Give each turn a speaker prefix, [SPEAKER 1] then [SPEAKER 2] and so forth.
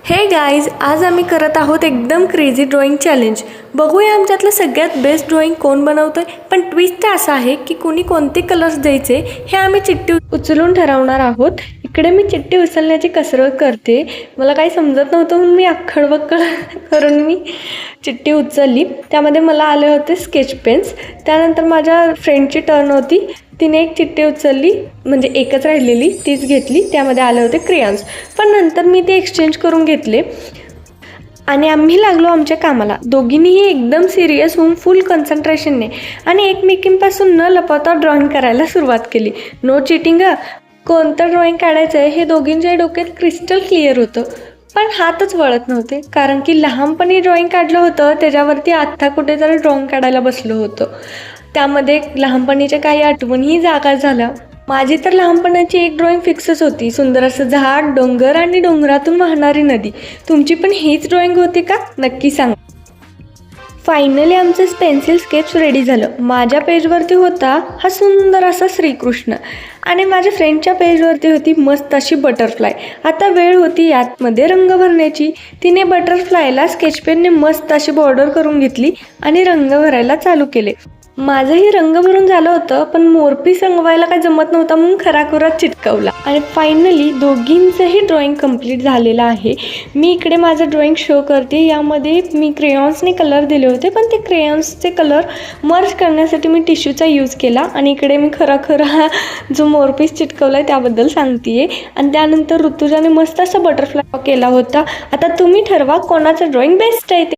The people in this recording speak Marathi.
[SPEAKER 1] हे गाईज, आज आम्ही करत आहोत एकदम क्रेझी ड्रॉइंग चॅलेंज. बघूया आमच्यातलं सगळ्यात बेस्ट ड्रॉइंग कोण बनवतोय. पण ट्विस्ट असा आहे की कोणी कोणते कलर्स द्यायचे हे आम्ही चिठ्ठी उचलून ठरवणार आहोत. इकडे मी चिठ्ठी उचलण्याची कसरत करते. मला काही समजत नव्हतं म्हणून मी अक्खडबक्कड करून मी चिठ्ठी उचलली. त्यामध्ये मला आले होते स्केच पेन्स. त्यानंतर माझ्या फ्रेंडची टर्न होती. तिने एक चिठ्ठी उचलली, म्हणजे एकच राहिलेली, तीच घेतली. त्यामध्ये आले होते क्रेयॉन्स. पण नंतर मी ते एक्सचेंज करून घेतले आणि आम्ही लागलो आमच्या कामाला. दोघींनीही एकदम सिरियस होऊन फुल कॉन्सन्ट्रेशनने आणि एकमेकींपासून न लपवता ड्रॉइंग करायला सुरुवात केली. No cheating. कोणतं ड्रॉइंग काढायचं आहे हे दोघींच्या डोक्यात क्रिस्टल क्लिअर होतं. पण हातच वळत नव्हते, कारण की लहानपणी ड्रॉइंग काढलं होतं त्याच्यावरती आत्ता कुठेतरी ड्रॉइंग काढायला बसलो होतो. त्यामध्ये लहानपणीच्या काही आठवणीही जागा झाल्या. माझी तर लहानपणाची एक ड्रॉइंग फिक्सच होती, सुंदर असं झाड, डोंगर आणि डोंगरातून वाहणारी नदी. तुमची पण हीच ड्रॉइंग होती का? नक्की सांगा. फायनली आमचं पेन्सिल स्केच रेडी झालं. माझ्या पेजवरती होता हा सुंदर असा श्रीकृष्ण आणि माझ्या फ्रेंडच्या पेजवरती होती मस्त अशी बटरफ्लाय. आता वेळ होती यातमध्ये रंग भरण्याची. तिने बटरफ्लायला स्केच पेनने मस्त अशी बॉर्डर करून घेतली आणि रंग भरायला चालू केले. माझंही रंग भरून झालं होतं, पण मोरपीस रंगवायला काय जमत नव्हता म्हणून खराखुरात चिटकवला. आणि फायनली दोघींचंही ड्रॉइंग कंप्लीट झालेलं आहे. मी इकडे माझं ड्रॉइंग शो करते. यामध्ये मी क्रेयॉन्सने कलर दिले होते, पण ते क्रेयॉन्सचे कलर मर्ज करण्यासाठी मी टिश्यूचा यूज केला. आणि इकडे मी खरा जो मोरपीस चिटकवला आहे त्याबद्दल सांगते. आणि त्यानंतर ऋतुजाने मस्त असा बटरफ्लाय केला होता. आता तुम्ही ठरवा कोणाचं ड्रॉइंग बेस्ट आहे ते.